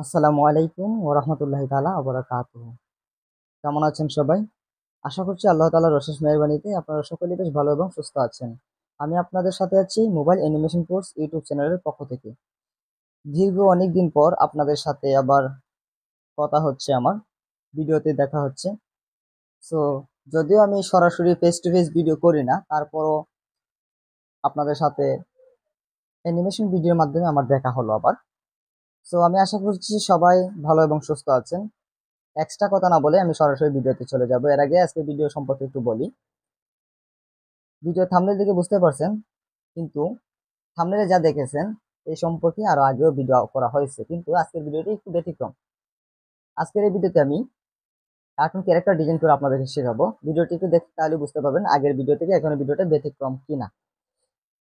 আসসালামু আলাইকুম ওয়া রাহমাতুল্লাহি তাআলা ওয়া বারাকাতুহু। কেমন আছেন সবাই? আশা করছি আল্লাহ তাআলার অশেষ মেহেরবানিতে আপনারা সকলেই বেশ ভালো এবং সুস্থ আছেন। আমি আপনাদের সাথে আছি মোবাইল অ্যানিমেশন কোর্স ইউটিউব চ্যানেলের পক্ষ থেকে। দীর্ঘ অনেকদিন পর আপনাদের সাথে আবার কথা হচ্ছে আমার। ভিডিওতে দেখা হচ্ছে। সো যদিও আমি সরাসরি ফেস টু ফেস ভিডিও করি না, তারপরও আপনাদের সাথে অ্যানিমেশন ভিডিওর মাধ্যমে আমার দেখা হলো আবার। সো আমি আশা করছি সবাই ভালো এবং সুস্থ আছেন। এক্সট্রা কথা না বলে আমি সরাসরি ভিডিওতে চলে যাব। এর আগে আজকে ভিডিও সম্পর্কে একটু বলি। ভিডিও থাম্বনেল দেখে বুঝতে পারছেন, কিন্তু থাম্বনেলে যা দেখেছেন এই সম্পর্কে আরো আগেও ভিডিও করা হয়েছে, কিন্তু আজকের ভিডিওটি একটু ব্যতিক্রম। আজকের এই ভিডিওতে আমি কার্টুন ক্যারেক্টার ডিজাইন করে আপনাদেরকে শেখাবো। ভিডিওটি একটু দেখতে তাহলে বুঝতে পারবেন আগের ভিডিও থেকে এখন ভিডিওটা ব্যতিক্রম কিনা।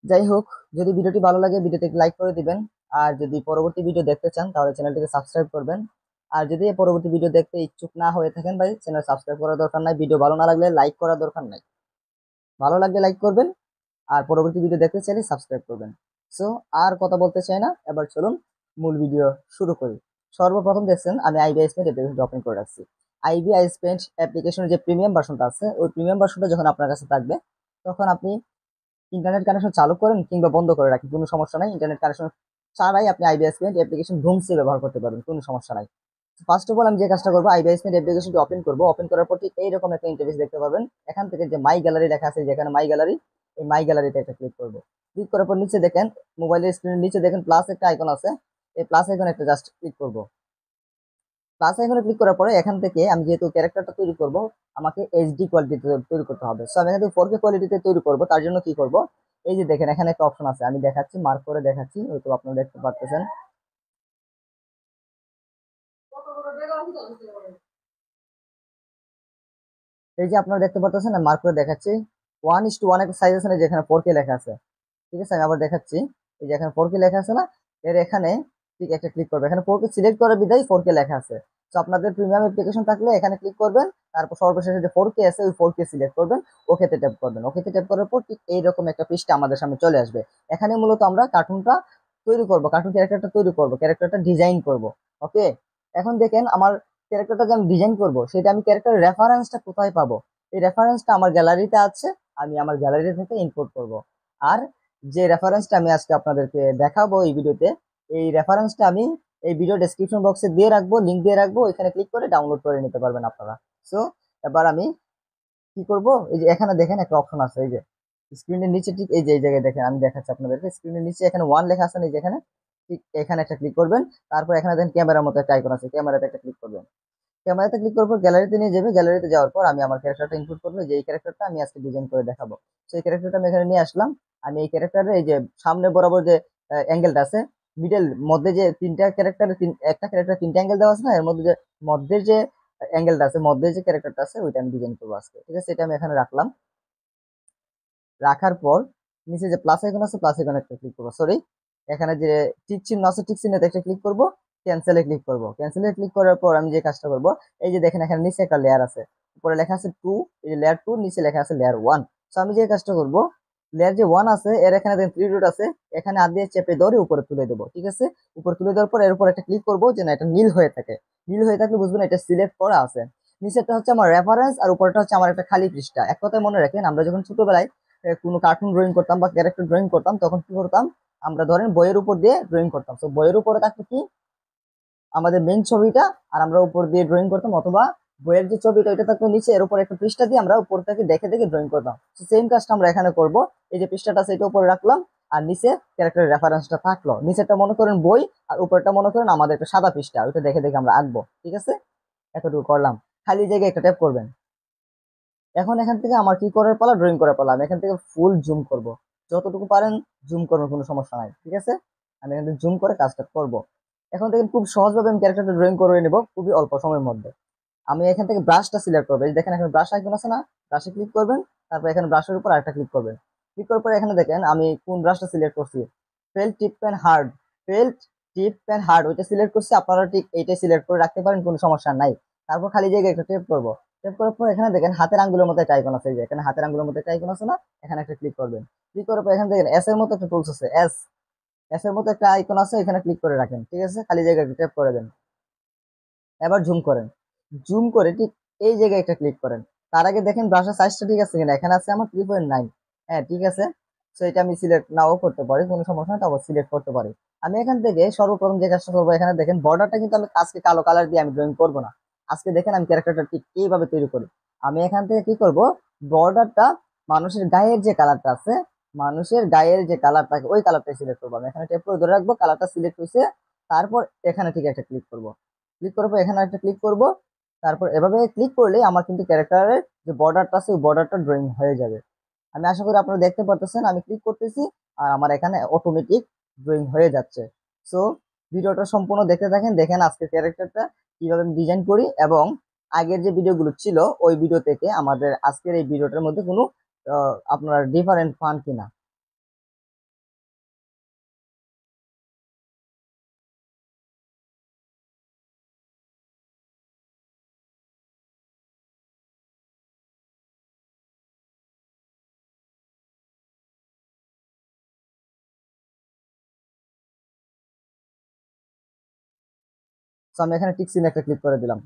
যাই হোক, যদি ভিডিওটি ভালো লাগে ভিডিওতে লাইক করে দিবেন। আর যদি পরবর্তী ভিডিও দেখতে চান তাহলে চ্যানেলটিকে সাবস্ক্রাইব করবেন। আর যদি এই পরবর্তী ভিডিও দেখতে ইচ্ছুক না হয়ে থাকেন ভাই, চ্যানেল সাবস্ক্রাইব করার দরকার নাই। ভিডিও ভালো না লাগলে লাইক করার দরকার নাই। ভালো লাগলে লাইক করবেন, আর পরবর্তী ভিডিও দেখতে চাইলে সাবস্ক্রাইব করবেন। সো আর কথা বলতে চাই না, এবার চলুন মূল ভিডিও শুরু করি। সর্বপ্রথম দেখছেন আমি আইবিআইএস পেন্ট অ্যাপ্লিকেশনটা ওপেন করে রাখছি। আইবিআইএস পেন্ট অ্যাপ্লিকেশনের যে প্রিমিয়াম ভার্সনটা আছে, ওই প্রিমিয়াম ভার্সনটা যখন আপনার কাছে থাকবে তখন আপনি ইন্টারনেট কানেকশন চালু করেন কিংবা বন্ধ করে রাখেন, কোনো সমস্যা নাই। ইন্টারনেট কানেকশন ছাড়াই আপনি আইবিআইএস পেন্ট অ্যাপ্লিকেশন ধুমসে ব্যবহার করতে পারবেন, কোনো সমস্যা নাই। ফার্স্ট অফ অল আমি যে কাজটা করবো, আইবিআইএস পেন্ট অ্যাপ্লিকেশনটি ওপেন করবো। ওপেন করার পর ঠিক এইরকম একটা ইন্টারফেস দেখতে পাবেন। এখান থেকে যে মাই গ্যালারি লেখা আছে, যেখানে মাই গ্যালারি, এই মাই গ্যালারিতে একটা ক্লিক করবো। ক্লিক করার পর নিচে দেখেন, মোবাইলের স্ক্রিনের নিচে দেখেন প্লাস একটা আইকন আছে। এই প্লাস আইকনে একটা জাস্ট ক্লিক করবো। প্লাস আইকনে ক্লিক করার পরে এখান থেকে আমি যেহেতু ক্যারেক্টারটা তৈরি করব, আমাকে এইচডি কোয়ালিটিতে তৈরি করতে হবে। সো আমি এখান থেকে 4K কোয়ালিটিতে তৈরি করব। তার জন্য কি করব, এই যে দেখেন এখানে একটা অপশন আছে, আমি দেখাচ্ছি, মার্ক করে দেখাচ্ছি, হয়তো আপনারা দেখতে পাচ্ছেন। এই যে আপনারা দেখতে পাচ্ছেন, আমি মার্ক করে দেখাচ্ছি। 1:1 একটা সাইজ আছে না, যেখানে 4K লেখা আছে। ঠিক আছে, আমি আবার দেখাচ্ছি। এই যে এখানে 4K লেখা আছে না, এর এখানে ঠিক একটা ক্লিক করবে। এখানে 4K সিলেক্ট করে বিদায় 4K লেখা আছে। তো আপনাদের প্রিমিয়াম অ্যাপ্লিকেশন থাকলে এখানে ক্লিক করবেন, তারপর সর্বশেষে যে 4K আছে ওই 4K সিলেক্ট করবেন, ওকেতে ট্যাপ করবেন। ওকেতে ট্যাপ করার পর ঠিক এইরকম একটা পৃষ্ঠা আমাদের সামনে চলে আসবে। এখানে মূলত আমরা কার্টুনটা তৈরি করব, কার্টুন ক্যারেক্টারটা তৈরি করব, ক্যারেক্টারটা ডিজাইন করব। ওকে, এখন দেখেন আমার ক্যারেক্টারটা যে আমি ডিজাইন করব, সেটা আমি ক্যারেক্টার রেফারেন্সটা কোথায় পাবো? এই রেফারেন্সটা আমার গ্যালারিতে আছে, আমি আমার গ্যালারি থেকে ইম্পোর্ট করব। আর যে রেফারেন্সটা আমি আজকে আপনাদেরকে দেখাবো এই ভিডিওতে, এই রেফারেন্সটা আমি এই ভিডিও ডেসক্রিপশন বক্সে দিয়ে রাখবো, লিংক দিয়ে রাখবো, এখানে ক্লিক করে ডাউনলোড করে নিতে পারবেন আপনারা। সো এবার আমি কি করব, এই যে এখানে দেখেন একটা অপশন আছে, এই যে স্ক্রিনের নিচে ঠিক এই যে এই জায়গায় দেখেন, আমি দেখাচ্ছি আপনাদেরকে। স্ক্রিনের নিচে এখানে 1 লেখা আছে না, এই যে এখানে, ঠিক এখানে একটা ক্লিক করবেন। তারপর এখানে দেখেন ক্যামেরার মতো একটা আইকন আছে, ক্যামেরাতে একটা ক্লিক করবেন। ক্যামেরাতে ক্লিক করার পর গ্যালারিতে নিয়ে যাবে। গ্যালারিতে যাওয়ার পর আমি আমার ক্যারেক্টারটা ইনপুট করবো, যে এই ক্যারেক্টারটা আমি আজকে ডিজাইন করে দেখাবো। সেই ক্যারেক্টারটা আমি এখানে নিয়ে আসলাম। আমি এই ক্যারেক্টারের এই যে সামনে বরাবর যে অ্যাঙ্গেলটা আছে, মিডল মধ্যে যে তিনটা ক্যারেক্টারের একটা ক্যারেক্টার তিনটা অ্যাঙ্গেল দেওয়া আছে না, এর মধ্যে যে মধ্যের যে অ্যাঙ্গেলটা আছে, মধ্যে যে ক্যারেক্টারটা আছে, ওইটা আমি ডিজাইন করবো আজকে। ঠিক আছে, এটা আমি এখানে রাখলাম। রাখার পর নিচে যে প্লাস আইকন আছে, প্লাস আইকনে একটা ক্লিক করবো, সরি, এখানে যে টিক চিহ্ন আছে, টিক চিহ্নতে একটা ক্লিক করবো। ক্যান্সেলে ক্লিক করবো। ক্যান্সেলে ক্লিক করার পর আমি যে কাজটা করবো, এই যে দেখেন এখানে নিচে একটা লেয়ার আছে, উপরে লেখা আছে 2, এই যে লেয়ার 2, নিচে লেখা আছে লেয়ার 1। সো আমি যে কাজটা করবো, লেয়ার যে 1 আছে এর এখানে দেখেন 3 ডট আছে, এখানে হাত দিয়ে চেপে ধরে উপরে তুলে দেবো। ঠিক আছে, উপরে তুলে দেওয়ার পর এর উপর একটা ক্লিক করবো, যে না এটা নীল হয়ে থাকে। নীল হয়ে থাকলে বুঝবেন এটা সিলেক্ট করা আছে। নিচেরটা হচ্ছে আমার রেফারেন্স, আর উপরটা হচ্ছে আমার একটা খালি পৃষ্ঠা। এক কথায় মনে রাখেন, আমরা যখন ছোটবেলায় কোনো কার্টুন ড্রয়িং করতাম বা ক্যারেক্টার ড্রয়িং করতাম, তখন কি করতাম, আমরা ধরেন বইয়ের উপর দিয়ে ড্রয়িং করতাম। তো বইয়ের উপরে থাকতো কি, আমাদের মেইন ছবিটা, আর আমরা উপর দিয়ে ড্রয়িং করতাম, অথবা বইয়ের যে ছবিটা ওইটা থাকতো নিচে, এর উপর একটা পৃষ্ঠা দিয়ে আমরা উপর থেকে দেখে দেখে ড্রয়িং করতাম। সেম কাজটা আমরা এখানে করব। এই যে পৃষ্ঠাটা সেটা উপরে রাখলাম, আর নিচে ক্যারেক্টারের রেফারেন্সটা থাকলো। নিচেরটা মনে করেন বই, আর উপরটা মনে করেন আমাদের একটা সাদা পৃষ্ঠা, ওইটা দেখে দেখে আমরা আঁকবো। ঠিক আছে, এতটুকু করলাম। খালি জায়গায় একটা ট্যাপ করবেন। এখন এখান থেকে আমার কি করার পালা, ড্রয়িং করার পালা। আমি এখান থেকে ফুল জুম করব, যতটুকু পারেন জুম করবেন, কোনো সমস্যা নাই। ঠিক আছে, আমি এখান থেকে জুম করে কাজটা করব। এখন থেকে খুব সহজভাবে আমি ক্যারেক্টারটা ড্রয়িং করে নেব, খুবই অল্প সময়ের মধ্যে। আমি এখান থেকে ব্রাশটা সিলেক্ট করবো, এই দেখেন এখানে ব্রাশ আইকন আছে না, ব্রাশে ক্লিক করবেন। তারপর এখানে ব্রাশের উপর আরেকটা ক্লিক করবেন। ক্লিক করার পরে এখানে দেখেন আমি কোন ব্রাশটা সিলেক্ট করছি, ফেল্ট টিপ পেন হার্ড, ফেল্ট টিপ পেন হার্ড, ওইটা সিলেক্ট করছি। আপনারা ঠিক এইটাই সিলেক্ট করে রাখতে পারেন, কোনো সমস্যা নাই। তারপর খালি জায়গায় একটা টেপ করবো। টেপ করার পর এখানে দেখেন হাতের আঙ্গুলের মতো একটা আইকন আছে, এই যে এখানে হাতের আঙ্গুলের মতো একটা আইকন আছে না, এখানে একটা ক্লিক করবেন। ক্লিক করার পর এখানে দেখেন এস এর মতো একটা টুলস আছে, এস, এস এর মতো একটা আইকন আছে, এখানে ক্লিক করে রাখেন। ঠিক আছে, খালি জায়গায় একটা টেপ করে দেন। এবার জুম করেন, জুম করে ঠিক এই জায়গায় একটা ক্লিক করেন। তার আগে দেখেন ব্রাশের সাইজটা ঠিক আছে কিনা, এখানে আছে আমার 3.9। হ্যাঁ ঠিক আছে। সো এটা আমি সিলেক্ট নাও করতে পারি, কোনো সমস্যা নেই, তারপর সিলেক্ট করতে পারি। আমি এখান থেকে সর্বপ্রথম যে কাজটা করবো, এখানে দেখেন বর্ডারটা কিন্তু আমি আজকে কালো কালার দিয়ে আমি ড্রয়িং করবো না। আজকে দেখেন আমি ক্যারেক্টারটা ঠিক এইভাবে তৈরি করি। আমি এখান থেকে কি করব, বর্ডারটা মানুষের গায়ের যে কালারটা আছে, মানুষের গায়ের যে কালার থাকে ওই কালারটা সিলেক্ট করবো। আমি এখানে টেপ করে ধরে রাখবো, কালারটা সিলেক্ট হয়েছে। তারপর এখানে ঠিক একটা ক্লিক করব, ক্লিক করার পর এখানে একটা ক্লিক করব। তারপর এভাবে ক্লিক করলে আমার কিন্তু ক্যারেক্টারের যে বর্ডারটা আছে ওই বর্ডারটা ড্রয়িং হয়ে যাবে। আমি আশা করি আপনারা দেখতে পারতেছেন, আমি ক্লিক করতেছি আর আমার এখানে অটোমেটিক ড্রয়িং হয়ে যাচ্ছে। সো ভিডিওটা সম্পূর্ণ দেখতে থাকেন, দেখেন আজকের ক্যারেক্টারটা কিভাবে আমি ডিজাইন করি, এবং আগের যে ভিডিওগুলো ছিল ওই ভিডিও থেকে আমাদের আজকের এই ভিডিওটার মধ্যে কোনো আপনার ডিফারেন্ট পান কিনা। তো আমি এখানে টিক চিহ্ন একটা ক্লিক করে দিলাম।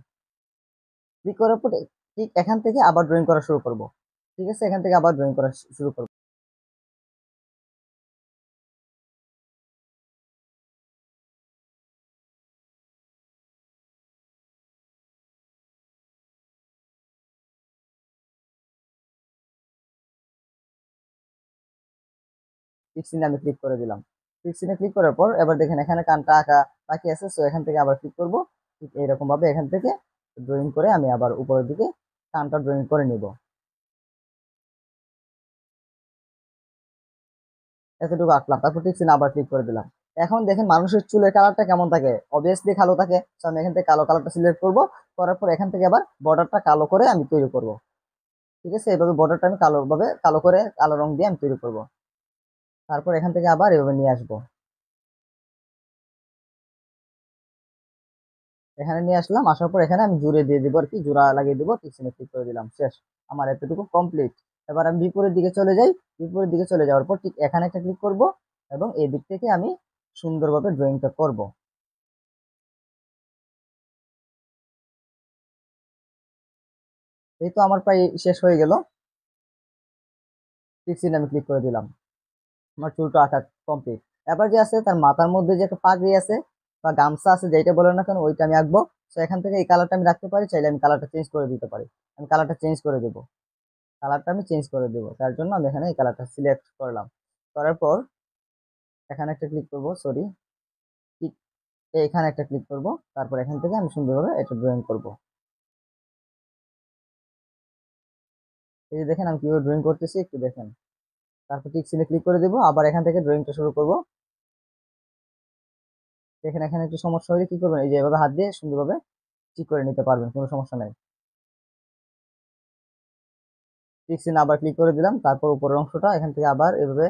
ক্লিক করার পর ঠিক এখান থেকে আবার ড্রয়িং করা শুরু করব। ঠিক আছে, এখান থেকে আবার ড্রয়িং করা শুরু করব। টিক চিহ্নে আমি ক্লিক করে দিলাম। টিক চিহ্নে ক্লিক করার পর এবার দেখেন এখানে কানটা আঁকা বাকি আছে। সো এখান থেকে আবার ক্লিক করব। ঠিক এইরকম ভাবে এখান থেকে ড্রয়িং করে আমি আবার উপরের দিকে কানটা ড্রয়িং করে নিব। এতটুকু আঁকলাম, তারপর টিক চিহ্নে আবার ক্লিক করে দিলাম। এখন দেখেন মানুষের চুলের কালারটা কেমন থাকে, অবভিয়াসলি কালো থাকে। তো আমি এখান থেকে কালো কালারটা সিলেক্ট করব, করার পর এখান থেকে আবার বর্ডারটা কালো করে আমি তৈরি করব। ঠিক আছে, এইভাবে বর্ডারটা আমি কালো ভাবে কালো করে কালো রং দিয়ে আমি তৈরি করব। তারপর এখান থেকে আবার এভাবে নিয়ে আসবো, এখানে নিয়ে আসলাম। আসার পর এখানে আমি জুড়ে দিয়ে দিব আর কি, জোড়া লাগিয়ে দিব। পিছনে ক্লিক করে দিলাম, শেষ। আমার এতটুকু কমপ্লিট। এবার আমি বিপরীত দিকে চলে যাই। বিপরীত দিকে চলে যাওয়ার পর ঠিক এখানে একটা ক্লিক করব, এবং এই দিক থেকে আমি সুন্দরভাবে ড্রয়িংটা করব। এই তো আমার প্রায় শেষ হয়ে গেল। পিক্সিল আমি ক্লিক করে দিলাম, আমার চুলটা আঁকা কমপ্লিট। এবার যে আছে তার মাথার মধ্যে যে একটা পাগড়ি আছে বা গামছা আছে, যেটা বলে না কেন, ওইটা আমি আঁকবো। তো এখান থেকে এই কালারটা আমি রাখতে পারি, চাইলে আমি কালারটা চেঞ্জ করে দিতে পারি। আমি কালারটা চেঞ্জ করে দেবো, কালারটা আমি চেঞ্জ করে দেবো। তার জন্য আমি এখানে এই কালারটা সিলেক্ট করলাম। করার পর এখানে একটা ক্লিক করব, সরি, ঠিক এখানে একটা ক্লিক করব। তারপর এখান থেকে আমি সুন্দরভাবে এটা ড্রয়িং করব। এই যে দেখেন আমি কিভাবে ড্রয়িং করতেছি, একটু দেখেন। তারপর ঠিক সিলে ক্লিক করে দেবো, আবার এখান থেকে ড্রয়িংটা শুরু করব। দেখেন এখানে একটু সমস্যা হলে কি করবেন, এই যে এভাবে হাত দিয়ে সুন্দরভাবে ঠিক করে নিতে পারবেন, কোনো সমস্যা নাই। ঠিক সিনে আবার ক্লিক করে দিলাম। তারপর উপরের অংশটা এখান থেকে আবার এভাবে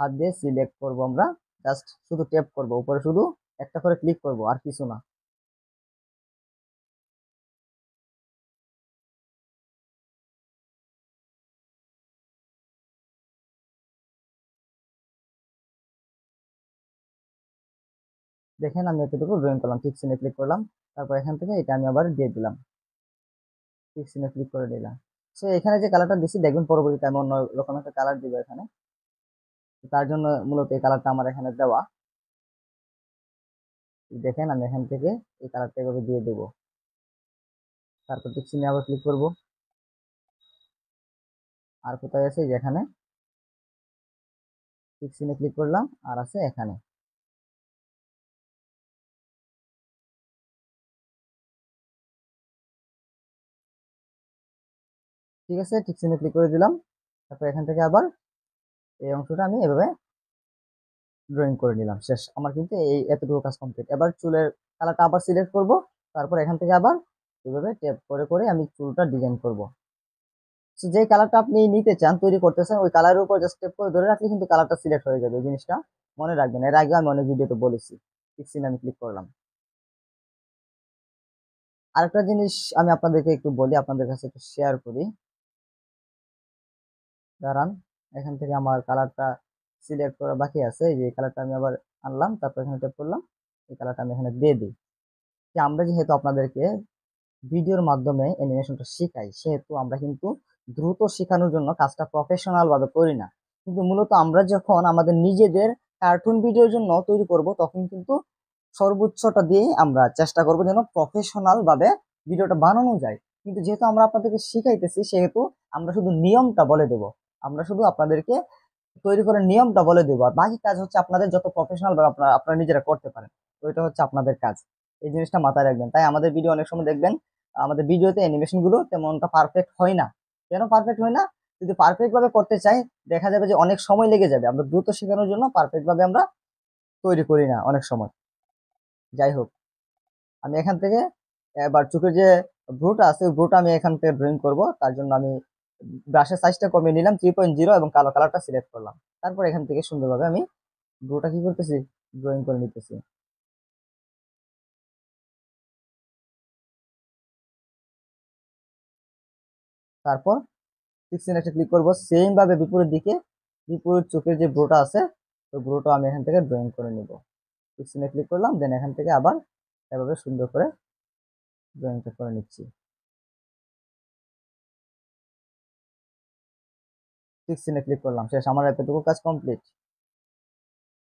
হাত দিয়ে সিলেক্ট করব। আমরা জাস্ট শুধু ট্যাপ করব, উপরে শুধু একটা করে ক্লিক করব, আর কিছু না। দেখেন আমি এতটুকু ড্রয়িং করলাম, ঠিক সিনে ক্লিক করলাম। তারপর এখান থেকে এটা আমি আবার দিয়ে দিলাম, ঠিক সিনে ক্লিক করে দিলাম। সো এখানে যে কালারটা দিচ্ছি, দেখবেন পরবর্তীতে আমি অন্য রকম একটা কালার দিব এখানে। তার জন্য মূলত এই কালারটা আমার এখানে দেওয়া। দেখেন আমি এখান থেকে এই কালারটা এভাবে দিয়ে দেবো। তারপর ঠিক চিহ্নে আবার ক্লিক করব। আর কোথায় আছে, যেখানে ঠিক চিহ্নে ক্লিক করলাম, আর আছে এখানে। ঠিক আছে, ঠিক চিহ্নে ক্লিক করে দিলাম। তারপর এখান থেকে আবার এই অংশটা আমি এভাবে ড্রয়িং করে নিলাম, শেষ। আমার কিন্তু এই এতটুকু কাজ কমপ্লিট। এবার চুলের কালারটা আবার সিলেক্ট করব। তারপর এখান থেকে আবার এভাবে ট্যাপ করে করে আমি চুলটা ডিজাইন করব। তো যে কালারটা আপনি নিতে চান, তৈরি করতেছেন, ওই কালারের উপর জাস্ট ট্যাপ করে ধরে রাখলে কিন্তু কালারটা সিলেক্ট হয়ে যাবে। এই জিনিসটা মনে রাখবেন, এর আগে আমি অনেক ভিডিওতে বলেছি। পিক্সিনে আমি ক্লিক করলাম। আরেকটা জিনিস আমি আপনাদেরকে একটু বলি, আপনাদের কাছে একটু শেয়ার করি। দাঁড়ান, এখান থেকে আমার কালারটা সিলেক্ট করা বাকি আছে। এই যে কালারটা আমি আবার আনলাম, তারপর এখানে ট্যাপ করলাম, এই কালারটা আমি এখানে দিয়ে দিই। যে আমরা যেহেতু আপনাদেরকে ভিডিওর মাধ্যমে অ্যানিমেশনটা শেখাই, সেহেতু আমরা কিন্তু দ্রুত শেখানোর জন্য কাজটা প্রফেশনাল ভাবে করি না। কিন্তু মূলত আমরা যখন আমাদের নিজেদের কার্টুন ভিডিওর জন্য তৈরি করব, তখন কিন্তু সর্বোচ্চটা দিয়ে আমরা চেষ্টা করব যেন প্রফেশনাল ভাবে ভিডিওটা বানানো যায়। কিন্তু যেহেতু আমরা আপনাদেরকে শিখাইতেছি, সেহেতু আমরা শুধু নিয়মটা বলে দেব। আমরা শুধু আপনাদেরকে তৈরি করে নিয়মটা বলে দেবো, আর বাকি কাজ হচ্ছে আপনাদের যত প্রফেশনাল ভাবে আপনারা আপনারা নিজেরা করতে পারেন। তো এটা হচ্ছে আপনাদের কাজ। এই জিনিসটা মাথায় রাখবেন। তাই আমাদের ভিডিও অনেক সময় দেখবেন আমাদের ভিডিওতে অ্যানিমেশন গুলো তেমনটা পারফেক্ট হয় না। কেন পারফেক্ট হয় না? যদি পারফেক্ট ভাবে করতে চাই, দেখা যাবে যে অনেক সময় লেগে যাবে। আমরা দ্রুত শেখানোর জন্য পারফেক্ট ভাবে আমরা তৈরি করি না অনেক সময়। যাই হোক, আমি এখান থেকে এবার চোখের যে ভ্রুটা আছে, ওই ভ্রুটা আমি এখান থেকে ড্রয়িং করব। তার জন্য আমি ব্রাশের সাইজটা কমিয়ে নিলাম 3.0 এবং কালো কালারটা সিলেক্ট করলাম। তারপর এখান থেকে সুন্দরভাবে আমি ভ্রুটা কি করতেছি, ড্রয়িং করে নিতেছি। তারপর পিক্সেল একটা ক্লিক করব, সেম ভাবে বিপরীত দিকে বিপরীত চোখের যে ভ্রুটা আছে, ওই ভ্রুটা আমি এখান থেকে ড্রয়িং করে নিব। পিক্সেলে ক্লিক করলাম, দেন এখান থেকে আবার এভাবে সুন্দর করে ড্রয়িংটা করে নিচ্ছি। পিক্সেলে ক্লিক করলাম, শেষ। আমার এতটুকু কাজ কমপ্লিট।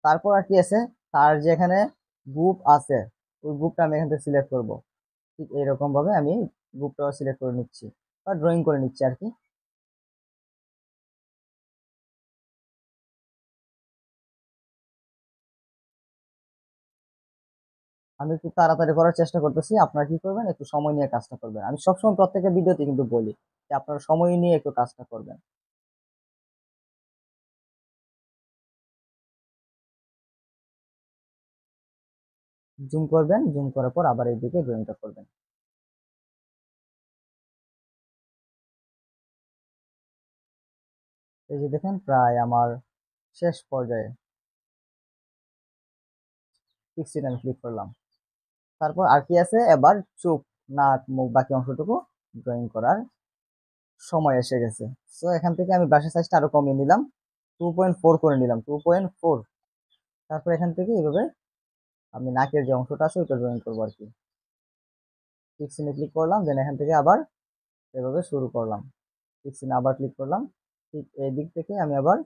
তারপর আর কি আছে, তার যে এখানে গ্রুপ আছে, ওই গ্রুপটা আমি এখান থেকে সিলেক্ট করব। ঠিক এইরকম ভাবে আমি গ্রুপটাও সিলেক্ট করে নিচ্ছি বা ড্রয়িং করে নিচ্ছি আর কি। আমি একটু তাড়াতাড়ি করার চেষ্টা করতেছি, আপনারা কি করবেন, একটু সময় নিয়ে কাজটা করবেন। আমি সবসময় প্রত্যেকের ভিডিওতে কিন্তু বলি যে আপনারা সময় নিয়ে একটু কাজটা করবেন। জুম করবেন, জুম করার পর আবার এইদিকে ড্রয়িংটা করবেন। এই যে দেখেন প্রায় আমার শেষ পর্যায়ে। পিক্সেল আমি ক্লিক করলাম। তারপর আর কি আছে, এবার চোখ, নাক, মুখ, বাকি অংশটুকু ড্রয়িং করার সময় এসে গেছে। সো এখান থেকে আমি ব্রাশের সাইজটা আরো কমিয়ে নিলাম, 2.4 করে নিলাম, 2.4। তারপর এখান থেকে এইভাবে আমি নাকের যে অংশটা আছে ওইটা ড্রয়িং করবো আর কি। পিক্সেলে ক্লিক করলাম, দেন এখান থেকে আবার এভাবে শুরু করলাম। পিক্সেলে আবার ক্লিক করলাম, ঠিক এই দিক থেকে আমি আবার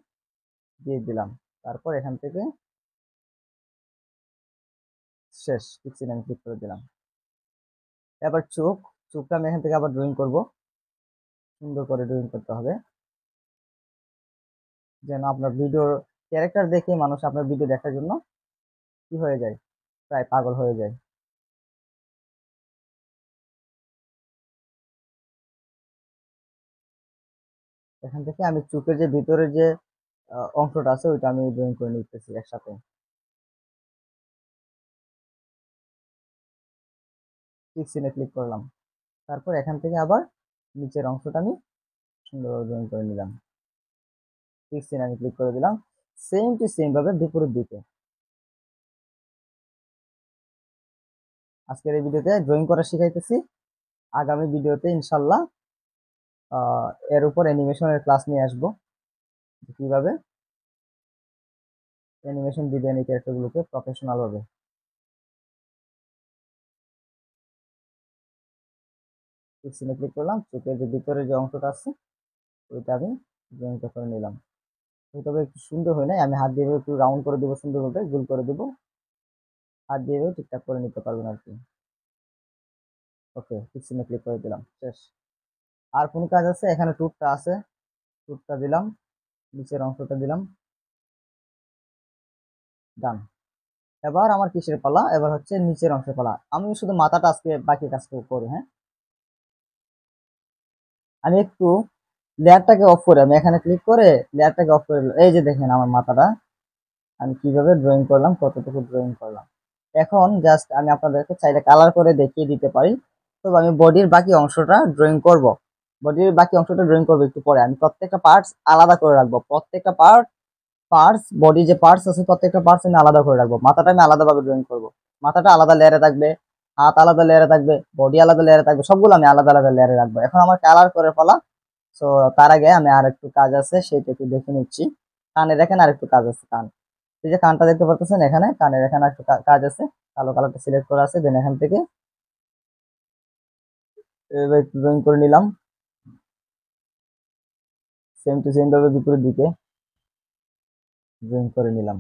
দিয়ে দিলাম। তারপর এখান থেকে শেষ, পিক্সেলে আমি ক্লিক করে দিলাম। এবার চোখ, চোখটা আমি এখান থেকে আবার ড্রয়িং করব। সুন্দর করে ড্রয়িং করতে হবে যেন আপনার ভিডিওর ক্যারেক্টার দেখে মানুষ আপনার ভিডিও দেখার জন্য কি হয়ে যায়, প্রায় পাগল হয়ে যায়। এখান থেকে আমি চোখের যে ভিতরের যে অংশটা আছে ওইটা আমি ড্রয়িং করে নিতেছি একসাথে। পিক্সেলে ক্লিক করলাম। তারপর এখান থেকে আবার নিচের অংশটা আমি সুন্দরভাবে ড্রয়িং করে নিলাম। পিক্সেলে আমি ক্লিক করে দিলাম, সেম টু সেম ভাবে বিপরীত দিকে। আজকের এই ভিডিওতে ড্রয়িং করা শিখাইতেছি। আগামী ভিডিওতে ইনশাল্লাহ এর উপর অ্যানিমেশনের ক্লাস নিয়ে আসবো, কিভাবে অ্যানিমেশন দিবেন এই ক্যারেক্টারগুলোকে প্রফেশনাল ভাবে। পিক্সেলে ক্লিক করলাম, চোখের যে ভিতরে যে অংশটা আছে ওইটা আমি ড্রয়িংটা করে নিলাম। তবে একটু সুন্দর হয় নাই, আমি হাত দিয়ে একটু রাউন্ড করে দেবো, সুন্দরভাবে গোল করে দেবো। হাত দিয়ে ঠিকঠাক করে নিতে পারবেন আর কি। ওকে, পিক্সেলে ক্লিক করে দিলাম, শেষ। আর কোন কাজ আছে, এখানে টুথটা আছে, টুথটা দিলাম, নিচের অংশটা দিলাম, ডান। এবার আমার কিসের পালা, এবার হচ্ছে নিচের অংশের পালা। আমি শুধু মাথাটা আজকে বাকি কাজটা করি, হ্যাঁ। আমি একটু লেয়ারটাকে অফ করে, আমি এখানে ক্লিক করে লেয়ারটাকে অফ করে দিলাম। এই যে দেখেন আমার মাথাটা আমি কিভাবে ড্রয়িং করলাম, কতটুকু ড্রয়িং করলাম। এখন জাস্ট আমি আপনাদেরকে চাইলে কালার করে দেখিয়ে দিতে পারি। তবে আমি বডির বাকি অংশটা ড্রয়িং করব। বডির বাকি অংশটা ড্রয়িং করবো একটু পরে। আমি প্রত্যেকটা পার্টস আলাদা করে রাখবো, প্রত্যেকটা পার্টস বডি যে পার্টস আছে প্রত্যেকটা পার্টস আমি আলাদা করে রাখবো। মাথাটা আমি আলাদাভাবে ড্রয়িং করবো। মাথাটা আলাদা লেয়ারে থাকবে, হাত আলাদা লেয়ারে থাকবে, বডি আলাদা লেয়ারে থাকবে, সবগুলো আমি আলাদা আলাদা লেয়ারে রাখবো। এখন আমার কালার করে ফেলা। সো তার আগে আমি আর একটু কাজ আছে, সেটা একটু দেখে নিচ্ছি। কানে দেখেন আর একটু কাজ আছে, কান। এই যে কানটা দেখতে পাচ্ছেন, এখানে কানের এখানে একটু কাজ আছে। কালো কালারটা সিলেক্ট করা আছে, দেন এখান থেকে এবার একটু ড্রয়িং করে নিলাম, সেম টু সেম ভাবে বিপরীত দিকে ড্রয়িং করে নিলাম।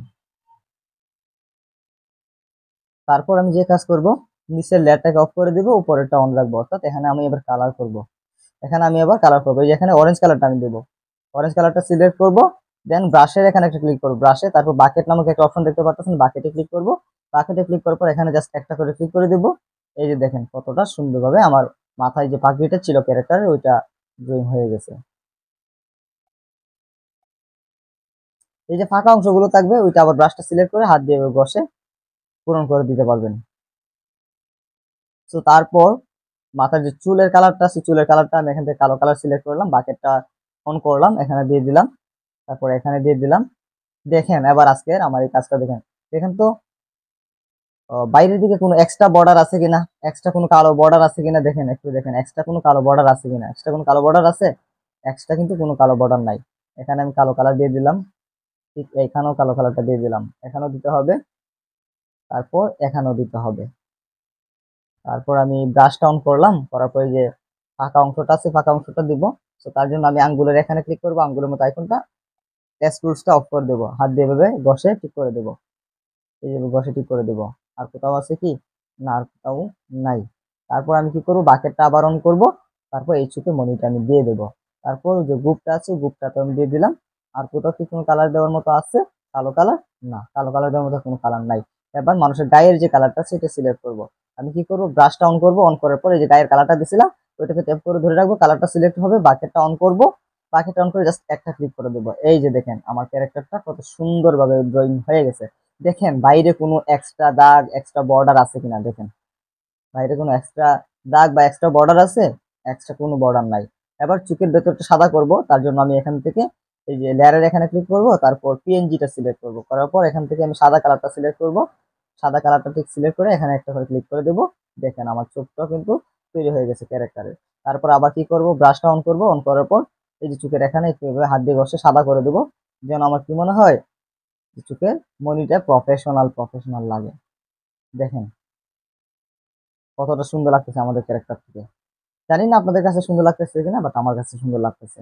তারপর আমি যে কাজ করব, নিচের লেয়ারটাকে অফ করে দিব, উপরেরটা অন রাখবো, অর্থাৎ এখানে আমি এবার কালার করব। এখানে আমি এবার কালার করবো, এই যে এখানে অরেঞ্জ কালারটা আমি দেবো, অরেঞ্জ কালারটা সিলেক্ট করব, দেন ব্রাশের এখানে একটা ক্লিক করবো, ব্রাশে তারপর বাকেট নামক একটা অপশন দেখতে পাচ্ছেন, বাকেটে ক্লিক করব। বাকেটে ক্লিক করার পর এখানে জাস্ট একটা করে ক্লিক করে দিব। এই যে দেখেন কতটা সুন্দরভাবে আমার মাথায় যে পাখিটা ছিল ক্যারেক্টার, ওইটা ড্রয়িং হয়ে গেছে। এই যে ফাঁকা অংশগুলো থাকবে ওইটা আবার ব্রাশটা সিলেক্ট করে হাত দিয়ে ঘষে পূরণ করে দিতে পারবেন। তো তারপর মাথার যে চুলের কালারটা আছে, চুলের কালারটা আমি এখান থেকে কালো কালার সিলেক্ট করলাম, বাকেটটা অন করলাম, এখানে দিয়ে দিলাম, তারপর এখানে দিয়ে দিলাম। দেখেন এবার আজকের আমার এই কাজটা দেখেন, দেখেন তো বাইরের দিকে কোনো এক্সট্রা বর্ডার আছে কিনা, এক্সট্রা কোনো কালো বর্ডার আছে কিনা, দেখেন একটু দেখেন এক্সট্রা কোনো কালো বর্ডার আছে কিনা, এক্সট্রা কোনো কালো বর্ডার আছে, এক্সট্রা কিন্তু কোনো কালো বর্ডার নাই। এখানে আমি কালো কালার দিয়ে দিলাম, ঠিক এখানেও কালো কালারটা দিয়ে দিলাম, এখানেও দিতে হবে, তারপর এখানেও দিতে হবে। তারপর আমি ব্রাশটা অন করলাম, করার পরে যে ফাঁকা অংশটা আছে ফাঁকা অংশটা দিব। তো তার জন্য আমি আঙ্গুলের এখানে ক্লিক করবো, আঙ্গুলের মতো আইকনটা টুলসটা অফ করে দেবো, হাত দিয়ে এভাবে ঘষে ঠিক করে দেবো, এই যে ঘষে ঠিক করে দেবো। আর কোথাও আছে কি না, আর কোথাও নাই। তারপর আমি কি করবো, বাকেটটা আবার অন করবো, তারপর এই চুকে মনিটা আমি দিয়ে দেবো। তারপর যে গ্রুপটা আছে গ্রুপটা তো আমি দিয়ে দিলাম। আর কোথাও কি কোনো কালার দেওয়ার মতো আছে, কালো কালার, না কালো কালার দেওয়ার মতো কোনো কালার নাই। এবার মানুষের গায়ের যে কালারটা আছে এটা সিলেক্ট করবো। আমি কি করবো, ব্রাশটা অন করবো, অন করার পর এই যে গায়ের কালারটা দিছিলাম ওইটাকে ট্যাপ করে ধরে রাখবো, কালারটা সিলেক্ট হবে, বাকেটটা অন করবো, বাকেটটা অন করে জাস্ট একটা ক্লিক করে দেবো। এই যে দেখেন আমার ক্যারেক্টারটা কত সুন্দরভাবে ড্রয়িং হয়ে গেছে। দেখেন বাইরে কোনো এক্সট্রা দাগ এক্সট্রা বর্ডার আছে কিনা, দেখেন বাইরে কোনো এক্সট্রা দাগ বা এক্সট্রা বর্ডার আছে, এক্সট্রা কোনো বর্ডার নাই। এবার চোখের ভেতরটা সাদা করব, তার জন্য আমি এখান থেকে এই যে লেয়ারের এখানে ক্লিক করব, তারপর পিএনজিটা সিলেক্ট করব, করার পর এখান থেকে আমি সাদা কালারটা সিলেক্ট করব, সাদা কালারটা ঠিক সিলেক্ট করে এখানে একটা করে ক্লিক করে দেব। দেখেন আমার চোখটাও কিন্তু তৈরি হয়ে গেছে ক্যারেক্টারের। তারপর আবার কি করব, ব্রাশটা অন করব, অন করার পর এই যে চোখের এখানে একটু এভাবে হাত দিয়ে ঘষে সাদা করে দেব, যেন আমার কি মনে হয় চোখের মনিটা প্রফেশনাল প্রফেশনাল লাগে। দেখেন কতটা সুন্দর লাগতেছে আমাদের ক্যারেক্টার থেকে। জানি না আপনাদের কাছে সুন্দর লাগতেছে কিনা, বাট আমার কাছে সুন্দর লাগতেছে।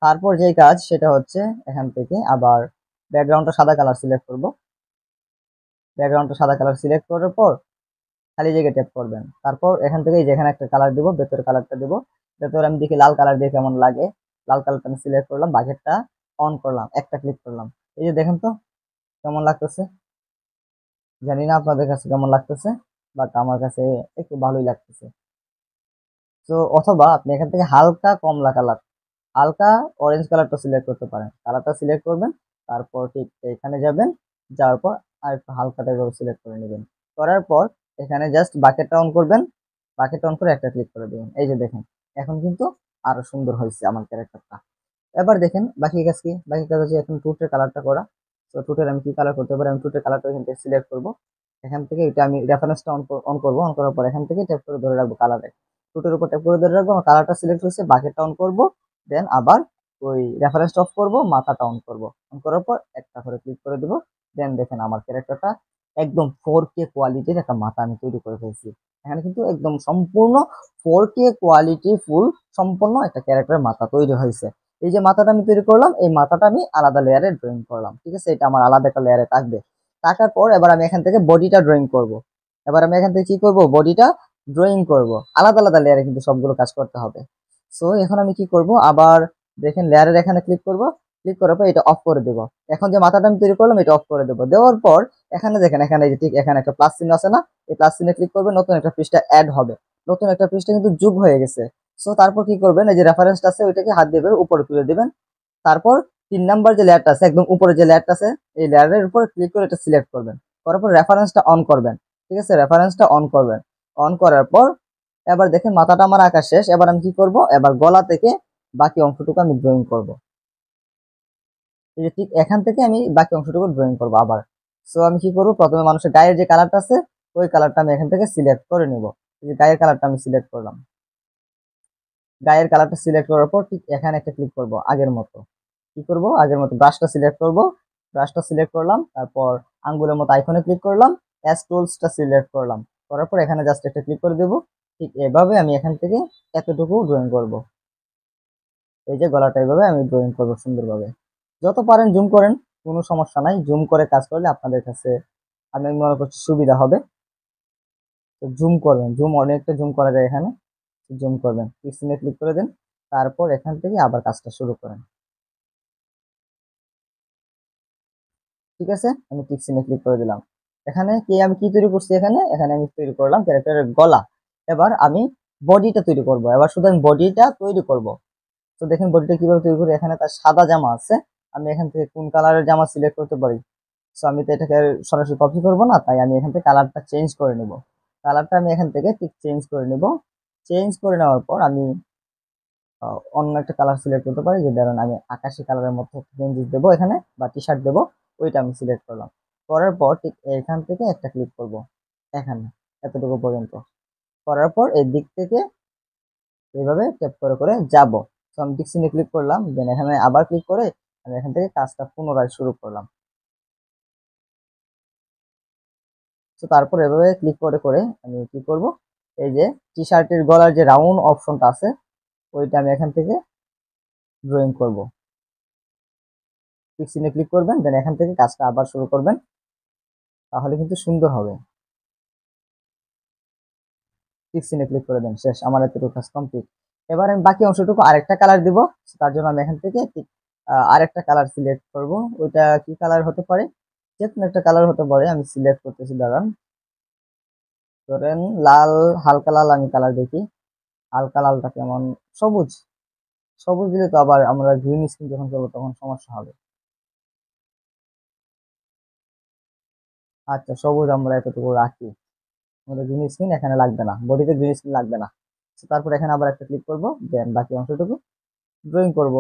তারপর যেই কাজ সেটা হচ্ছে এখান থেকে আবার ব্যাকগ্রাউন্ডটা সাদা কালার সিলেক্ট করব, ব্যাকগ্রাউন্ডটা সাদা কালার সিলেক্ট করার পর খালি জায়গায় ট্যাপ করবেন, তারপর এখান থেকে যেখানে একটা কালার দেবো ভেতরের কালারটা দেবো, ভেতরে আমি দেখি লাল কালার দিয়ে কেমন লাগে, লাল কালারটা আমি সিলেক্ট করলাম, বাকেটটা অন করলাম, একটা ক্লিক করলাম। এই যে দেখেন তো কেমন লাগতেছে, জানি না আপনাদের কাছে কেমন লাগতেছে, বাট আমার কাছে একটু ভালোই লাগতেছে। তো অথবা আপনি এখান থেকে হালকা কমলা কালার, হালকা অরেঞ্জ কালারটা সিলেক্ট করতে পারেন, কালারটা সিলেক্ট করবেন, তারপর ঠিক এখানে যাবেন, যাওয়ার পর আর একটু হালকা টাইপের সিলেক্ট করে নেবেন, করার পর এখানে জাস্ট বাকেটটা অন করবেন, বাকেট অন করে একটা ক্লিক করে দেবেন। এই যে দেখেন এখন কিন্তু আরো সুন্দর হয়েছে আমার ক্যারেক্টারটা। এবার দেখেন বাকি কাজ কি, বাকি কাজ হচ্ছে এখন টুটের কালারটা করা। তো টুটের আমি কি কালার করতে পারি, আমি টুটের কালারটা এখান থেকে সিলেক্ট করবো, এখান থেকে এটা আমি রেফারেন্সটা অন করবো, অন করার পর এখান থেকে ট্যাপ করে ধরে রাখবো কালারে, টুটের উপর ট্যাপ করে ধরে রাখবো, আমার কালারটা সিলেক্ট হয়েছে, বাকেটটা অন করবো, দেন আবার ওই রেফারেন্সটা অফ করবো, মাথাটা অন করবো, অন করার পর একটা করে ক্লিক করে দেবো। দেন দেখেন আমার ক্যারেক্টারটা একদম 4K কোয়ালিটির একটা মাথা আমি তৈরি করে ফেলছি। এখানে কিন্তু একদম সম্পূর্ণ 4K কোয়ালিটি ফুল সম্পূর্ণ একটা ক্যারেক্টারের মাথা তৈরি হয়েছে। এই যে মাথাটা আমি তৈরি করলাম, এই মাথাটা আমি আলাদা লেয়ারে ড্রয়িং করলাম, ঠিক আছে, এটা আমার আলাদা একটা লেয়ারে থাকবে। থাকার পর এবার আমি এখান থেকে বডিটা ড্রয়িং করব। এবার আমি এখান থেকে কি করব, বডিটা ড্রয়িং করব, আলাদা আলাদা লেয়ারে কিন্তু সবগুলো কাজ করতে হবে। সো এখন আমি কি করব, আবার দেখেন লেয়ারের এখানে ক্লিক করব, ক্লিক করার পর এটা অফ করে দেব। এখন যে মাথাটা আমি তৈরি করলাম এটা অফ করে দেব, দেওয়ার পর এখানে দেখেন এখানে যে ঠিক এখানে একটা প্লাস চিহ্ন আছে না, এই প্লাস চিহ্নে ক্লিক করবে, নতুন একটা পৃষ্ঠা অ্যাড হবে, নতুন একটা পৃষ্ঠা কিন্তু যোগ হয়ে গেছে। সো তারপর কি করবেন, এই যে রেফারেন্সটা আছে ওইটাকে হাত দিয়ে উপরে তুলে দিবেন, তারপর 3 নাম্বার যে লেয়ারটা আছে একদম উপরে যে লেয়ারটা আছে এই লেয়ারের উপর ক্লিক করে এটা সিলেক্ট করবেন, করার পর রেফারেন্সটা অন করবেন, ঠিক আছে, রেফারেন্সটা অন করবেন। অন করার পর এবার দেখেন মাথাটা আমার আঁকা শেষ, এবার আমি কি করব, এবার গলা থেকে বাকি অংশটুকু আমি ড্রয়িং করব। এই যে ঠিক এখান থেকে আমি বাকি অংশটুকু ড্রয়িং করব আবার। সো আমি কি করব, প্রথমে মানুষের গায়ের যে কালারটা আছে ওই কালারটা আমি এখান থেকে সিলেক্ট করে নিব, এই যে গায়ের কালারটা আমি সিলেক্ট করলাম, গায়ের কালারটা সিলেক্ট করার পর ঠিক এখানে একটা ক্লিক করব আগের মতো, কি করব আগের মতো ব্রাশটা সিলেক্ট করব, ব্রাশটা সিলেক্ট করলাম, তারপর আঙ্গুলের মতো আইকনে ক্লিক করলাম, অ্যাজ টুলসটা সিলেক্ট করলাম, করার পর এখানে জাস্ট একটা ক্লিক করে দেবো। ঠিক এভাবে আমি এখান থেকে এতটুকু ড্রয়িং করব। এই যে গলাটা এইভাবে আমি ড্রয়িং করবো সুন্দরভাবে। যত পারেন জুম করেন, কোনো সমস্যা নাই, জুম করে কাজ করলে আপনাদের কাছে আমি মনে করছি সুবিধা হবে। তো জুম করবেন, জুম অনেকটা জুম করা যায় এখানে, জুম করবেন, পিক্সেলে ক্লিক করে দেন, তারপর এখান থেকে আবার কাজটা শুরু করেন। ঠিক আছে, আমি পিক্সেলে ক্লিক করে দিলাম। এখানে কি আমি কি তৈরি করছি, এখানে এখানে আমি তৈরি করলাম ক্যারেক্টারের গলা। এবার আমি বডিটা তৈরি করব, এবার শুধু আমি বডিটা তৈরি করব। তো দেখেন বডিটা কিভাবে তৈরি করি, এখানে তার সাদা জামা আছে, আমি এখান থেকে কোন কালারের জামা সিলেক্ট করতে পারি। সো আমি তো এটাকে সরাসরি কপি করব না, তাই আমি এখান থেকে কালারটা চেঞ্জ করে নেব। কালারটা আমি এখান থেকে ঠিক চেঞ্জ করে নেব। চেঞ্জ করে নেওয়ার পর আমি অন্য একটা কালার সিলেক্ট করতে পারি, যে ধরেন আমি আকাশি কালারের মধ্যে গেঞ্জি দেবো এখানে, বা টি শার্ট দেবো, ওইটা আমি সিলেক্ট করলাম। করার পর ঠিক এখান থেকে একটা ক্লিক করব এখানে, এতটুকু পর্যন্ত। করার পর এই দিক থেকে এইভাবে ট্যাপ করে করে যাব। তো আমি ডিকশনে ক্লিক করলাম, দেন এখানে আবার ক্লিক করে আমি এখান থেকে কাজটা পুনরায় শুরু করলাম। তো তারপর এভাবে ক্লিক করে করে আমি কি করব, এই যে টি শার্টের গলার যে রাউন্ড অপশনটা আছে, ওইটা আমি এখান থেকে ড্রয়িং করব। ডিকশনে ক্লিক করবেন, দেন এখান থেকে কাজটা আবার শুরু করবেন, তাহলে কিন্তু সুন্দর হবে। ডিকশনে ক্লিক করে দেন, শেষ, আমার এতটুকু কাজ কমপ্লিট। এবার আমি বাকি অংশটুকু আরেকটা কালার দিব। তার জন্য আমি এখান থেকে ঠিক আরেকটা কালার সিলেক্ট করব। ওইটা কি কালার হতে পারে, যে কোনো একটা কালার হতে পারে, আমি সিলেক্ট করতেছি, দাঁড়ান। ধরেন লাল, হালকা লাল আমি কালার দেখি, হালকা লালটা কেমন, সবুজ। সবুজ দিলে তো আবার আমরা গ্রিন স্ক্রিন যখন করবো তখন সমস্যা হবে। আচ্ছা, সবুজ আমরা এতটুকু রাখি, আমাদের গ্রিন স্ক্রিন এখানে লাগবে না, বডিতে গ্রিন স্ক্রিন লাগবে না। So, তারপর এখানে আবার একটা ক্লিক করব, দেন বাকি অংশটুকু ড্রয়িং করব।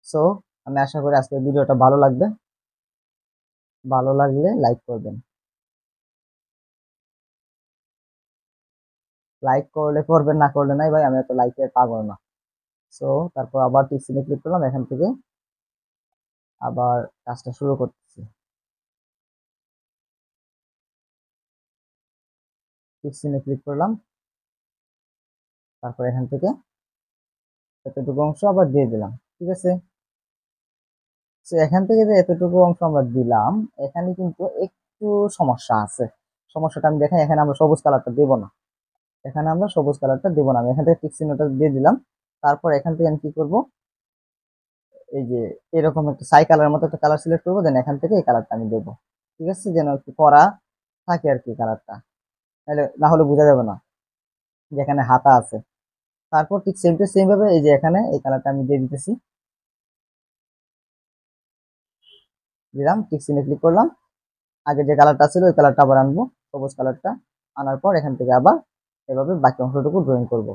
সো আমি আশা করি আজকের ভিডিওটা ভালো লাগবে, ভালো লাগলে লাইক করবেন। লাইক করলে করবেন, না করলে নাই ভাই, আমি এত লাইকের পাগল না। সো তারপর আবার টিক ক্লিক করলাম, এখান থেকে আবার কাজটা শুরু করতেছি। টিক ক্লিক করলাম, তারপর এখান থেকে এতটুকু অংশ আবার দিয়ে দিলাম। ঠিক আছে, তো এখান থেকে যে এতটুকু অংশ আমরা দিলাম, এখানে কিন্তু একটু সমস্যা আছে। সমস্যাটা আমি দেখাই, এখানে আমরা সবুজ কালারটা দেবো না, এখানে আমরা সবুজ কালারটা দেবো না, আমি এখান থেকে টিক চিহ্নটা দিয়ে দিলাম। তারপর এখান থেকে আমি কি করব, এই যে এরকম একটা সাই কালার মতো একটা কালার সিলেক্ট করবো, দেন এখান থেকে এই কালারটা আমি দেবো। ঠিক আছে, যেন একটু করা থাকে আর কি কালারটা, তাহলে না হলে বোঝা যাবে না যে এখানে হাতা আছে। তারপর ঠিক সেম টু সেম ভাবে এই যে এখানে এই কালারটা আমি দিয়ে দিতেছি, দিলাম, ঠিক চিহ্নে ক্লিক করলাম। আগে যে কালারটা ছিল ওই কালারটা আবার আনবো, সবুজ কালারটা। আনার পর এখান থেকে আবার এভাবে বাকি অংশটুকু ড্রয়িং করব।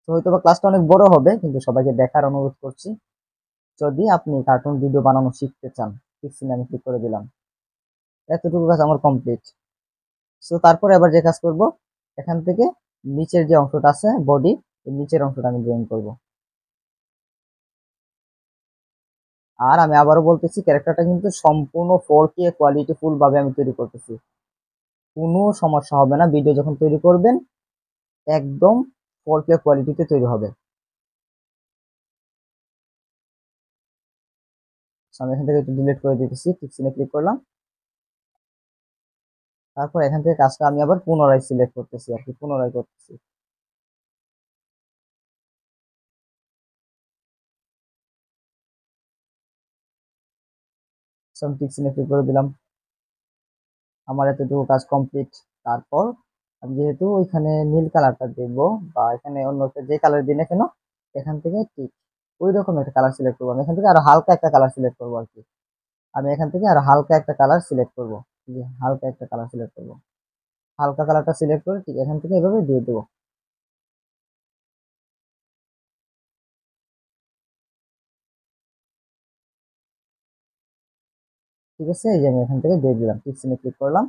তো হয়তো বা ক্লাসটা অনেক বড় হবে, কিন্তু সবাইকে দেখার অনুরোধ করছি। যদি আপনি কার্টুন ভিডিও বানানো শিখতে চান, ঠিক চিহ্নে আমি ক্লিক করে দিলাম। এতটুকু কাজ আমার কমপ্লিট। সো তারপরে আবার যে কাজ করব, এখান থেকে নিচের যে অংশটা আছে বডি, এই নিচের অংশটা আমি ড্রয়িং করব। আর আমি আবারও বলতেছি, ক্যারেক্টারটা কিন্তু সম্পূর্ণ 4K কোয়ালিটি ফুল ভাবে আমি তৈরি করতেছি, কোনো সমস্যা হবে না। ভিডিও যখন তৈরি করবেন একদম 4K কোয়ালিটিতে তৈরি হবে। আমি এখান থেকে একটু ডিলিট করে দিতেছি, পিক্সেলে ক্লিক করলাম। তারপর এখান থেকে কাজটা আমি আবার পুনরায় সিলেক্ট করতেছি আর কি, পুনরায় করতেছি। আমি পিক্সেলে ক্লিক করে দিলাম, আমার এতটুকু কাজ কমপ্লিট। তারপর আমি যেহেতু ওইখানে নীল কালারটা দেবো, বা এখানে অন্য একটা যে কালার দিই না কেন, এখান থেকে ঠিক ওই রকম একটা কালার সিলেক্ট করবো। আমি এখান থেকে আরো হালকা একটা কালার সিলেক্ট করবো আর কি, আমি এখান থেকে আরো হালকা একটা কালার সিলেক্ট করবো, যে হালকা একটা কালার সিলেক্ট করবো। হালকা কালারটা সিলেক্ট করে ঠিক এখান থেকে এভাবে দিয়ে দেবো। ঠিক আছে, এই যে আমি এখান থেকে দিয়ে দিলাম, পিক্সেলে ক্লিক করলাম।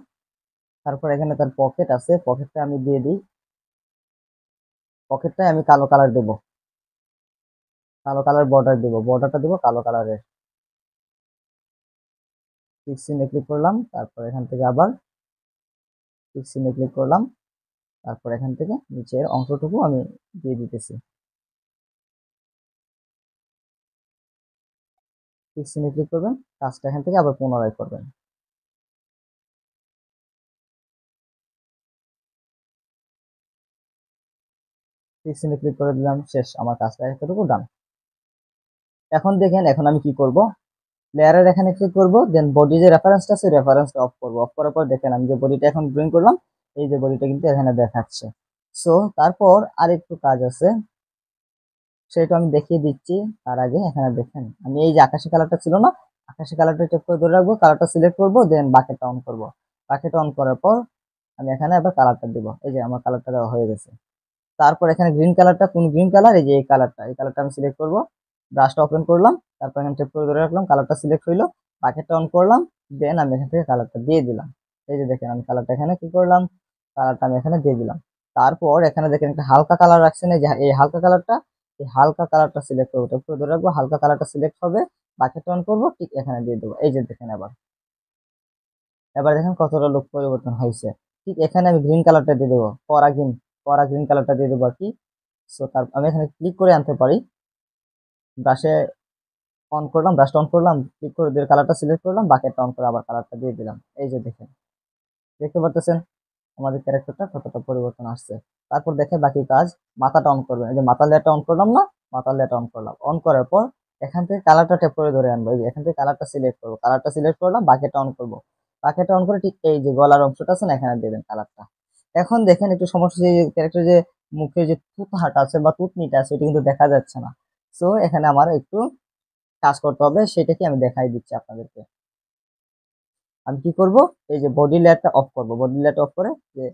তারপর এখানে তার পকেট আছে, পকেটটা আমি দিয়ে দিই, পকেটটায় আমি কালো কালার দেবো। কালো কালার বর্ডার দিব, বর্ডারটা দিব কালো কালারের। টিক চিহ্নে ক্লিক করলাম, তারপর এখান থেকে আবার টিক চিহ্নে ক্লিক করলাম, তারপর এখান থেকে নিচের অংশটুকু আমি দিয়ে দিতেছি। টিক চিহ্নে ক্লিক করবেন, কাজটা এখান থেকে আবার পুনরায় করবেন। টিক চিহ্নে ক্লিক করে দিলাম, শেষ, আমার কাজটা এতটুকু ডান। এখন দেখেন, এখন আমি কি করব, লেয়ারের এখানে ক্লিক করব, দেন বডি যে রেফারেন্সটা আছে রেফারেন্সটা অফ করব। অফ করার পর দেখেন আমি যে বডিটা এখন ড্রয়িং করলাম, এই যে বডিটা কিন্তু এখানে দেখাচ্ছে। সো তারপর আরেকটু কাজ আছে, সেটা আমি দেখিয়ে দিচ্ছি। তার আগে এখানে দেখেন আমি এই যে আকাশি কালারটা ছিল না, আকাশি কালারটা টেপ করে ধরে রাখবো, কালারটা সিলেক্ট করব, দেন বাকেটটা অন করব। বাকেটটা অন করার পর আমি এখানে আবার কালারটা দিব, এই যে আমার কালারটা দেওয়া হয়ে গেছে। তারপর এখানে গ্রিন কালারটা, কোন গ্রিন কালার, এই যে এই কালারটা, এই কালারটা আমি সিলেক্ট করব। ব্রাশটা ওপেন করলাম, তারপর এখানে টেপ করে ধরে রাখলাম, কালারটা সিলেক্ট হইলো, বাকেটটা অন করলাম, দেন আমি এখান থেকে কালারটা দিয়ে দিলাম। এই যে দেখেন আমি কালারটা এখানে কি করলাম, কালারটা আমি এখানে দিয়ে দিলাম। তারপর এখানে দেখেন একটা হালকা কালার রাখছেন, এই যে এই হালকা কালারটা, এই হালকা কালারটা সিলেক্ট করবো, টেপ করে ধরে রাখবো, হালকা কালারটা সিলেক্ট হবে, বাকেটটা অন করবো, ঠিক এখানে দিয়ে দেবো। এই যে দেখেন এবার, এবার দেখেন কতটা লুক পরিবর্তন হয়েছে। ঠিক এখানে আমি গ্রিন কালারটা দিয়ে দেবো, কড়া গ্রিন কালারটা দিয়ে দেবো আর কি। সো তার আমি এখানে ক্লিক করে আনতে পারি, ব্রাশে অন করলাম, ব্রাশটা অন করলাম, ক্লিক করে দিয়ে কালারটা সিলেক্ট করলাম, বাকেটটা অন করে আবার কালারটা দিয়ে দিলাম। এই যে দেখেন, দেখতে পারতেছেন আমাদের ক্যারেক্টারটা কতটা পরিবর্তন আসছে। তারপর দেখে বাকি কাজ, মাথাটা অন করবেন, এই যে মাথার লেয়ারটা অন করলাম না, মাথার লেয়ারটা অন করলাম, অন করার পর এখান থেকে কালারটা ট্যাপ করে ধরে আনবো, এই যে এখান থেকে কালারটা সিলেক্ট করবো, কালারটা সিলেক্ট করলাম, বাকেটটা অন করবো, বাকেটটা অন করে ঠিক এই যে গলার অংশটা আছে না, এখানে দেবেন কালারটা। এখন দেখেন একটু সমস্যা, যে ক্যারেক্টার যে মুখে যে থুতহাট আছে বা থুতনিটা আছে, এটা কিন্তু দেখা যাচ্ছে না। সো এখানে আমার একটু কাজ করতে হবে, সেটা কি আমি দেখাই দিচ্ছি আপনাদেরকে। আমি কি করব, এই যে বডি লেয়ারটা অফ করব, বডি লেয়ারটা অফ করে যে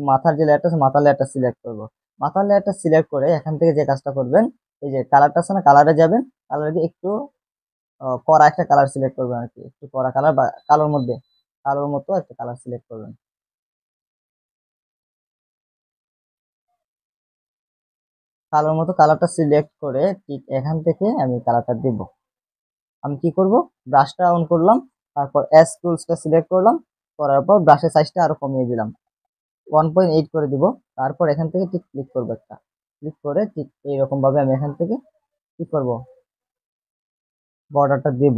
মাথার যে লেয়ারটা আছে, মাথার লেয়ারটা সিলেক্ট করব। মাথার লেয়ারটা সিলেক্ট করে এখান থেকে যে কাজটা করবেন, এই যে কালারটা আছে না, কালারে যাবেন, কালারে একটু কড়া একটা কালার সিলেক্ট করবেন আর কি, একটু কড়া কালার বা কালোর মধ্যে, কালোর মতো একটা কালার সিলেক্ট করবেন। কালোর মতো কালারটা সিলেক্ট করে ঠিক এখান থেকে আমি কালারটা দিব। আমি কি করব, ব্রাশটা অন করলাম, তারপর এস টুলসটা সিলেক্ট করলাম, করার পর ব্রাশের সাইজটা আরো কমিয়ে দিলাম, 1.8 করে দিব। তারপর এখান থেকে ঠিক ক্লিক করবো একটা, ক্লিক করে ঠিক এইরকম ভাবে আমি এখান থেকে কি করব, বর্ডারটা দিব।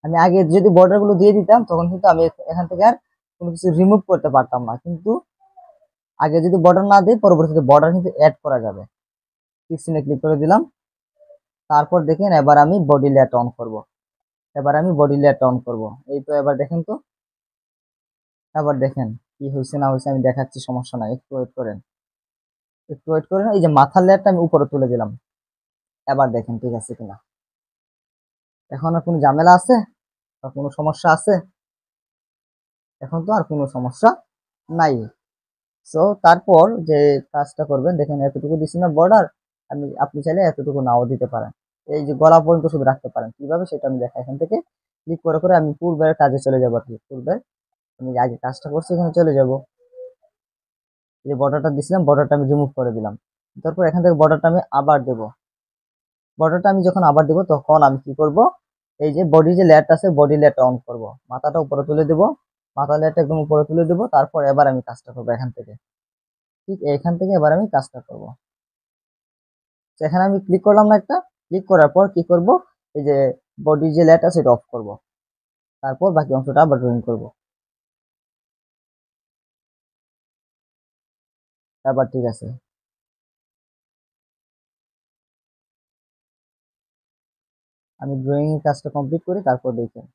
আমি আগে যদি বর্ডার গুলো দিয়ে দিতাম, তখন কিন্তু আমি এখান থেকে আর কোনো কিছু রিমুভ করতে পারতাম না, কিন্তু আগে যদি বর্ডার না দিই, পরবর্তীতে বর্ডার কিন্তু অ্যাড করা যাবে। সিক্সটিনে ক্লিক করে দিলাম, তারপর দেখেন এবার আমি বডি লেয়ারটা অন করব, এবার আমি বডি লেয়ারটা অন করব। এই তো এবার দেখেন তো, এবার দেখেন কি হয়েছে না হয়েছে আমি দেখাচ্ছি, সমস্যা নাই, একটু ওয়েট করেন, একটু ওয়েট করেন। এই যে মাথার লেয়ারটা আমি উপরে তুলে দিলাম, এবার দেখেন ঠিক আছে কিনা। এখন আর কোনো ঝামেলা আছে বা কোনো সমস্যা আছে? এখন তো আর কোনো সমস্যা নাই। সো তারপর যে কাজটা করবেন, দেখেন এতটুকু দিচ্ছি না বর্ডার, আপনি চাইলে এতটুকু নাও দিতে পারেন, এই যে গলা পর্যন্ত শুধু রাখতে পারেন, কিভাবে সেটা আমি দেখাই। এখান থেকে ক্লিক করে করে আমি পূর্বের কাজে চলে যাবো আর কি, পূর্বের আমি যে আগে কাজটা করছি এখানে চলে যাব। যে বর্ডারটা দিছিলাম, বর্ডারটা আমি রিমুভ করে দিলাম, তারপর এখান থেকে বর্ডারটা আমি আবার দেবো। বর্ডারটা আমি যখন আবার দেবো, তখন আমি কি করব, এই যে বডি যে লেয়ারটা আছে, বডি লেয়ারটা অন করব, মাথাটা উপরে তুলে দেবো, মাথা লেয়ারটা একদম উপরে তুলে দেবো, তারপর এবার আমি কাজটা করবো এখান থেকে, ঠিক এখান থেকে এবার আমি কাজটা করব। এখানে আমি ক্লিক করলাম না একটা, ক্লিক করার পর কি করব, এই যে বডি যে লেয়ারটা সেটা অফ করব, তারপর বাকি অংশটা আবার ড্রয়িং করব। এবার ঠিক আছে, আমি ড্রয়িং এর কাজটা কমপ্লিট করি, তারপর দেখেন।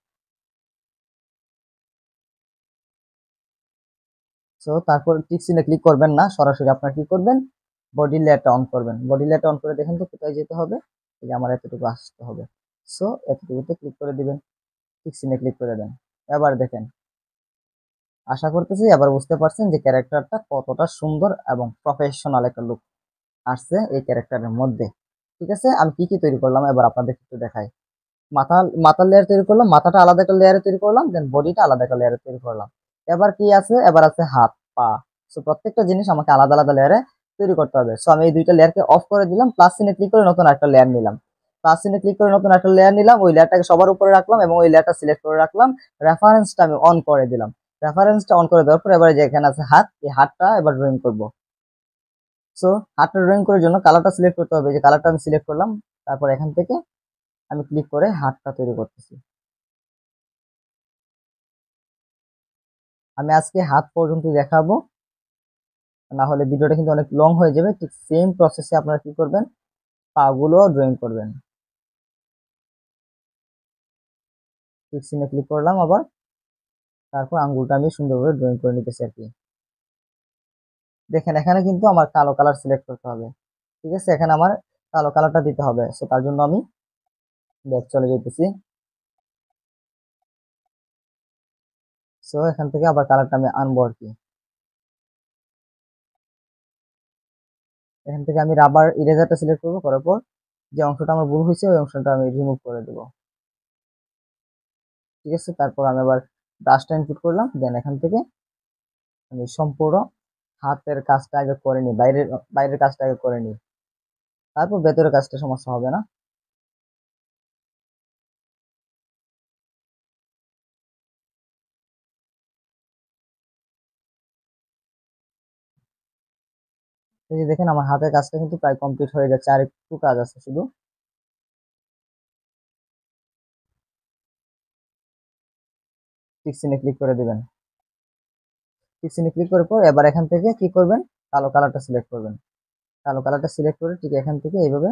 সো তারপর টিক চিহ্নে ক্লিক করবেন না, সরাসরি আপনার কি করবেন, বডি লেয়ারটা অন করবেন। বডি লেয়ারটা অন করে দেখেন তো কোথায় যেতে হবে, এই যে আমার এতটুকু আসতে হবে। সো এতটুকুতে ক্লিক করে দিবেন, টিক চিহ্নে ক্লিক করে দেন। এবার দেখেন, আশা করতেছি এবার বুঝতে পারছেন যে ক্যারেক্টারটা কতটা সুন্দর এবং প্রফেশনাল একটা লুক আসছে এই ক্যারেক্টারের মধ্যে। ঠিক আছে, আমি কি কি তৈরি করলাম এবার আপনাদের একটু দেখাই। মাথার লেয়ার তৈরি করলাম, মাথাটা আলাদা একটা লেয়ারে তৈরি করলাম, দেন বডিটা আলাদা একটা লেয়ারে তৈরি করলাম। এবার কি আছে, এবার আছে হাত পা। সো প্রত্যেকটা জিনিস আমাকে আলাদা আলাদা লেয়ারে তৈরি করতে হবে। সো আমি এই দুইটা লেয়ারকে অফ করে দিলাম, প্লাস চিহ্নে ক্লিক করে নতুন একটা লেয়ার নিলাম। প্লাস চিহ্নে ক্লিক করে নতুন একটা লেয়ার নিলাম, ওই লেয়ারটাকে সবার উপরে রাখলাম এবং ওই লেয়ারটা সিলেক্ট করে রাখলাম। রেফারেন্সটা আমি অন করে দিলাম। রেফারেন্সটা অন করে দেওয়ার পর এবার যে এখানে আছে হাত, এই হাতটা এবার ড্রয়িং করব। সো হাতটা ড্রয়িং করার জন্য কালারটা সিলেক্ট করতে হবে, যে কালারটা আমি সিলেক্ট করলাম। তারপর এখান থেকে আমি ক্লিক করে হাতটা তৈরি করতেছি। আমি আজকে হাত পর্যন্ত দেখাবো, না হলে ভিডিওটা কিন্তু অনেক লং হয়ে যাবে। ঠিক সেম প্রসেসে আপনারা কি করবেন, পা গুলো ড্রয়িং করবেন। ঠিক সিনে ক্লিক করলাম আবার, তারপর আঙ্গুলটা আমি সুন্দরভাবে ড্রয়িং করে নিতেছি আর কি। দেখেন এখানে কিন্তু আমার কালো কালার সিলেক্ট করতে হবে। ঠিক আছে, এখানে আমার কালো কালারটা দিতে হবে। সো তার জন্য আমি ব্যাক চলে যেতেছি। সো এখান থেকে আবার কালারটা আমি আনবো আর কি। এখান থেকে আমি রাবার ইরেজারটা সিলেক্ট করবো, করার পর যে অংশটা আমার ভুল হয়েছে ওই অংশটা আমি রিমুভ করে দেবো। ঠিক আছে, তারপর আমি আবার ব্রাশটা ইনপুট করলাম, দেন এখান থেকে আমি সম্পূর্ণ হাতের কাজটা আগে করে নিই, বাইরের বাইরের কাজটা আগে করে নিই, তারপর ভেতরের কাজটা সমস্যা হবে না। এই যে দেখেন আমার হাতের কাজটা কিন্তু প্রায় কমপ্লিট হয়ে যাচ্ছে, আর একটু কাজ আছে শুধু। টিক চিহ্নে ক্লিক করে দিবেন। টিক চিহ্নে ক্লিক করার পর এবার এখান থেকে কি করবেন, কালো কালারটা সিলেক্ট করবেন। কালো কালারটা সিলেক্ট করে ঠিক এখান থেকে এইভাবে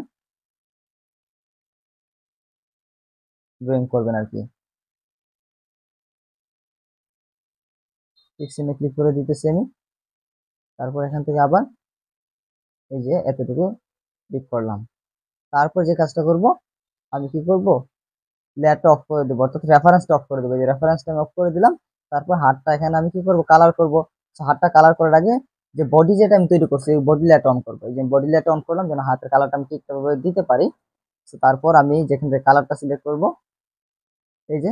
ড্রয়িং করবেন আর কি। টিক চিহ্নে ক্লিক করে দিতেছি আমি। তারপর এখান থেকে আবার এই যে এতটুকু ক্লিক করলাম। তারপর যে কাজটা করব, আমি কি করব, লেয়ারটা অফ করে দেবো, অর্থাৎ রেফারেন্সটা অফ করে দেবো। যে রেফারেন্সটা আমি অফ করে দিলাম। তারপর হাতটা এখানে আমি কি করব, কালার করব। হাতটা কালার করার আগে যে বডি যেটা আমি তৈরি করছি, ওই বডি লেয়ারটা অন করবো। এই যে বডি লেয়ারটা অন করলাম যেন হাতের কালারটা আমি ঠিকঠাকভাবে দিতে পারি। তারপর আমি যেখান থেকে কালারটা সিলেক্ট করব, এই যে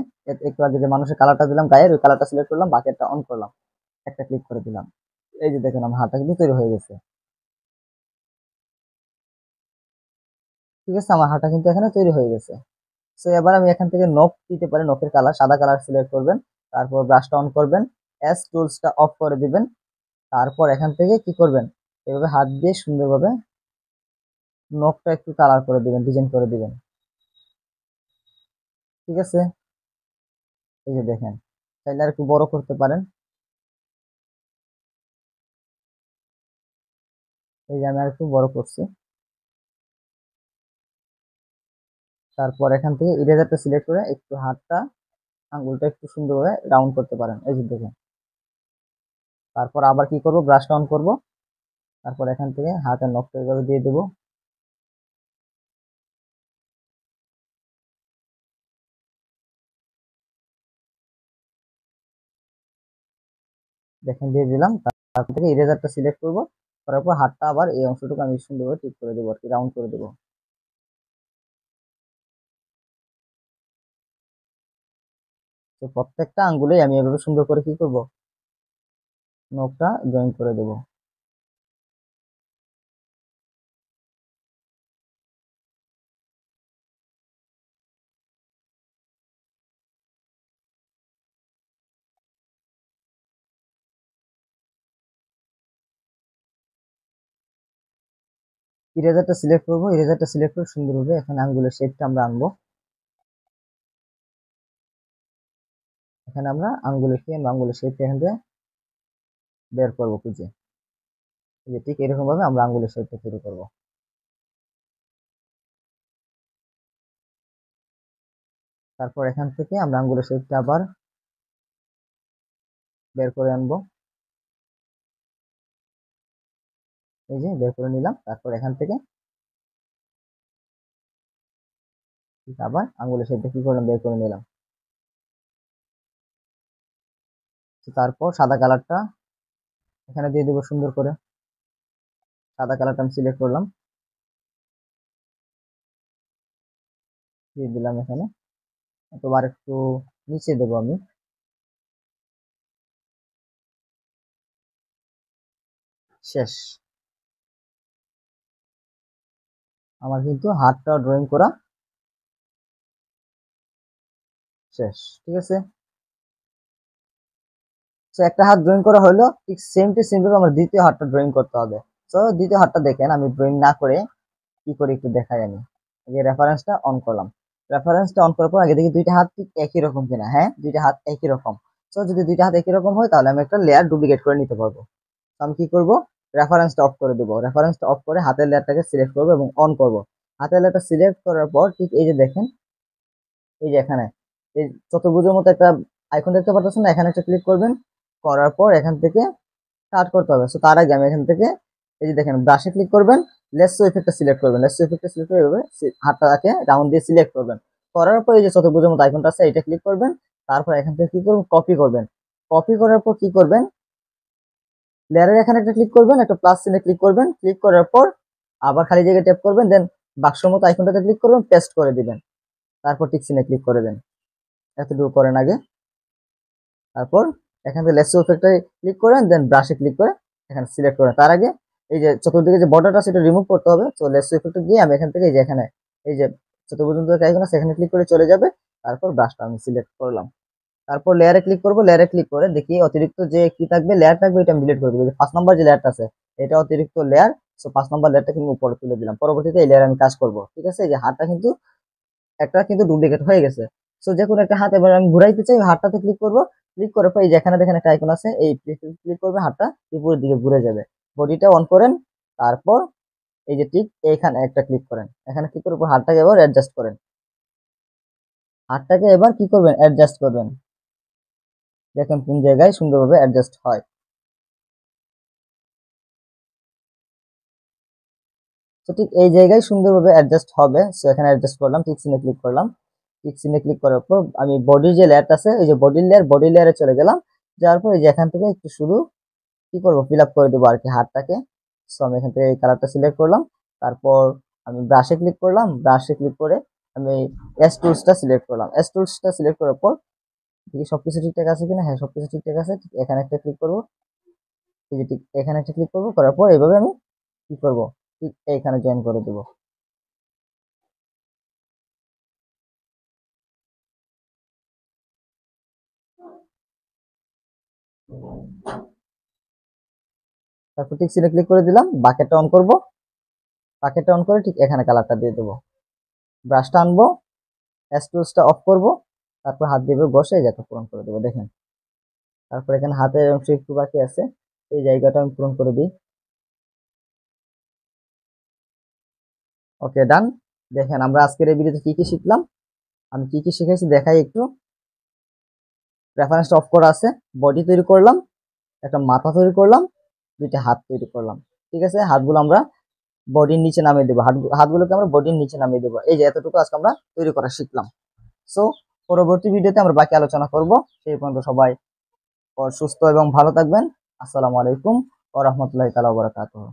একটু আগে যে মানুষের কালারটা দিলাম গায়ের, ওই কালারটা সিলেক্ট করলাম, বাকিটা অন করলাম, একটা ক্লিক করে দিলাম। এই যে দেখেন আমার হাতটা কিন্তু তৈরি হয়ে গেছে। ঠিক আছে, আমার হাতটা কিন্তু এখানে তৈরি হয়ে গেছে। সো এবার আমি এখান থেকে নখ দিতে পারি, নখের কালার সাদা কালার সিলেক্ট করবেন। তারপর ব্রাশটা অন করবেন, এস টুলসটা অফ করে দিবেন। তারপর এখান থেকে কি করবেন, এভাবে হাত দিয়ে সুন্দরভাবে নখটা একটু কালার করে দিবেন, ডিজাইন করে দিবেন। ঠিক আছে, এই যে দেখেন, চাইলে আর একটু বড় করতে পারেন। এই যে আমি আর একটু বড় করছি। তারপর এখান থেকে ইরেজারটা সিলেক্ট করে একটু হাতটা, আঙ্গুলটা একটু সুন্দরভাবে রাউন্ড করতে পারেন। এই যে দেখেন, তারপর আবার কি করব, ব্রাশটা অন করব। তারপর এখান থেকে হাতের নখটা এইভাবে দিয়ে দেবো। দেখেন দিয়ে দিলাম। তারপর থেকে ইরেজারটা সিলেক্ট করব, করার পর হাতটা আবার এই অংশটুকু আমি সুন্দরভাবে ঠিক করে দেবো আর কি, রাউন্ড করে দেবো। তো প্রত্যেকটা আঙ্গুলেই আমি এভাবে সুন্দর করে কি করব, নখটা জয়েন করে দেবো। ইরেজারটা সিলেক্ট করবো, ইরেজারটা সিলেক্ট করে সুন্দরভাবে এখানে আঙ্গুলের শেপটা আমরা আনবো। এখানে আমরা আঙ্গুলের শেপটা এখান থেকে বের করবো খুঁজে। এই যে ঠিক এরকম ভাবে আমরা আঙ্গুলের শেপটা তৈরি করবো। তারপর এখান থেকে আমরা আঙ্গুলের শেপটা আবার বের করে আনবো। এই যে বের করে নিলাম। তারপর এখান থেকে আবার আঙ্গুলের শেপটা কি করলাম, বের করে নিলাম। তারপর সাদা কালারটা এখানে দিয়ে দেবো সুন্দর করে। সাদা কালারটা আমি সিলেক্ট করলাম, দিয়ে দিলাম এখানে। অথবা একটু নিচে দেবো আমি। শেষ। আমার কিন্তু হাতটা ড্রয়িং করা শেষ। ঠিক আছে, তো একটা হাত ড্রয়িং করা হলো, ঠিক সেম টু সেম ভাবে আমার দ্বিতীয় হাতটা ড্রয়িং করতে হবে। তো দ্বিতীয় হাতটা দেখেন আমি ড্রয়িং না করে কি করে একটু দেখাই আমি। আগে রেফারেন্সটা অন করলাম। রেফারেন্সটা অন করার পর আগে দেখি দুইটা হাত ঠিক একই রকম কিনা। হ্যাঁ, দুইটা হাত একই রকম। তো যদি দুইটা হাত একই রকম হয় তাহলে আমি একটা লেয়ার ডুপ্লিকেট করে নিতে পারবো। তো আমি কি করব, রেফারেন্সটা অফ করে দেবো। রেফারেন্সটা অফ করে হাতের লেয়ারটাকে সিলেক্ট করবো এবং অন করব। হাতের লেয়ারটা সিলেক্ট করার পর ঠিক এই যে দেখেন, এই যে এখানে এই চতুর্ভুজের মতো একটা আইকন দেখতে পাচ্ছেন না, এখানে একটা ক্লিক করবেন। করার পর এখান থেকে কাট করতে হবে। সো তার আগে আমি এখান থেকে এই যে দেখেন ব্রাশে ক্লিক করবেন, লেসো ইফেক্টটা সিলেক্ট করবেন। লেসো ইফেক্টটা সিলেক্ট করে এভাবে হাতটাকে রাউন্ড দিয়ে সিলেক্ট করবেন। করার পর এই যে চতুর্ভুজের মতো আইকনটা আছে এটা ক্লিক করবেন। তারপর এখান থেকে কি করবেন, কপি করবেন। কপি করার পর কি করবেন, লেয়ারের এখানে একটা ক্লিক করবেন, একটা প্লাস চিহ্নে ক্লিক করবেন। ক্লিক করার পর আবার খালি জায়গায় ট্যাপ করবেন, দেন বাক্সের মতো আইকনটাতে ক্লিক করবেন, পেস্ট করে দিবেন। তারপর টিক চিহ্নে ক্লিক করে দেন। এতটুকু করেন আগে। তারপর এখান থেকে লেসো ইফেক্টে ক্লিক করেন, দেন ব্রাশে ক্লিক করে এখানে সিলেক্ট করেন। তার আগে এই যে চতুর্দিকে যে বর্ডারটা সেটা রিমুভ করতে হবে। তো লেসো ইফেক্টে গিয়ে আমি এখান থেকে এই যে এখানে এই যে চতুর্ভুজ আইকন আছে এখানে ক্লিক করে চলে যাবে। তারপর ব্রাশটা আমি সিলেক্ট করলাম। তারপর লেয়ারে ক্লিক করব। লেয়ারে ক্লিক করে দেখি অতিরিক্ত যে কি থাকবে, লেয়ার থাকবে, এটা আমি ডিলিট করে দেবো। 5 নাম্বার যে লেয়ারটা আছে এটা অতিরিক্ত লেয়ার। সো 5 নাম্বার লেয়ারটা কিন্তু উপরে তুলে দিলাম। পরবর্তীতে এই লেয়ারে আমি কাজ করব। ঠিক আছে, এই যে হাতটা কিন্তু একটা কিন্তু ডুপ্লিকেট হয়ে গেছে। সো যে কোনো একটা হাত এবার আমি ঘুরাইতে চাই, হাতটাতে ক্লিক করব। ক্লিক করার পর এই যে এখানে দেখেন একটা আইকন আছে, এই ক্লিক করবে, হাতটা বিপরীত দিকে ঘুরে যাবে। বডিটা অন করেন। তারপর এই যে ঠিক এইখানে একটা ক্লিক করেন। এখানে ক্লিক করার পর হাতটাকে এবার অ্যাডজাস্ট করেন। হাতটাকে এবার কি করবেন, অ্যাডজাস্ট করবেন। দেখেন কোন জায়গায় সুন্দরভাবে অ্যাডজাস্ট হয়। তো ঠিক এই জায়গায় সুন্দরভাবে অ্যাডজাস্ট হবে। সো এখানে অ্যাডজাস্ট করলাম, টিক চিহ্নে ক্লিক করলাম। টিক চিহ্নে ক্লিক করার পর আমি বডির যে লেয়ারটা আছে, এই যে বডি লেয়ারে চলে গেলাম। যাওয়ার পর এই যে এখান থেকে একটু শুধু কি করবো, ফিল আপ করে দেবো আর কি হাতটাকে। সো আমি এখান থেকে এই কালারটা সিলেক্ট করলাম। তারপর আমি ব্রাশে ক্লিক করলাম। ব্রাশে ক্লিক করে আমি এস টুলসটা সিলেক্ট করলাম। এস টুলসটা সিলেক্ট করার পর দেখি সবকিছু ঠিকঠাক আছে কিনা। হ্যাঁ, সবকিছু ঠিকঠাক আছে। ঠিক এখানে একটা ক্লিক করবো। এই যে ঠিক এখানে একটা ক্লিক করবো। করার পর এইভাবে আমি কি করবো, ঠিক এইখানে জয়েন করে দেবো। তারপর ঠিক সিনে ক্লিক করে দিলাম। বাকেটটা অন করব। বাকেটটা অন করে ঠিক এখানে কালারটা দিয়ে দেবো। ব্রাশটা আনবো, এস টুলসটা অফ করব। তারপর হাত দিয়ে বসে এই জায়গাটা পূরণ করে দেবো। দেখেন, তারপর এখানে হাতের অংশ একটু বাকি আছে, এই জায়গাটা আমি পূরণ করে দিই। ওকে, ডান। দেখেন আমরা আজকের এই ভিডিওতে কি কি শিখলাম, আমি কি কি শিখেছি দেখাই একটু। রেফারেন্সটা অফ করা আছে, বডি তৈরি করলাম, একটা মাথা তৈরি করলাম, দুইটা হাত তৈরি করলাম। ঠিক আছে, হাতগুলো আমরা বডির নিচে নামিয়ে দেবো। হাতগুলোকে আমরা বডির নিচে নামিয়ে দেবো। এই যে এতটুকু আজকে আমরা তৈরি করা শিখলাম। সো পরবর্তী ভিডিওতে আমরা বাকি আলোচনা করব। সেই পর্যন্ত সবাই সুস্থ এবং ভালো থাকবেন। আসসালামু আলাইকুম ওয়া রাহমাতুল্লাহি তাআলা ওয়া বারাকাতুহু।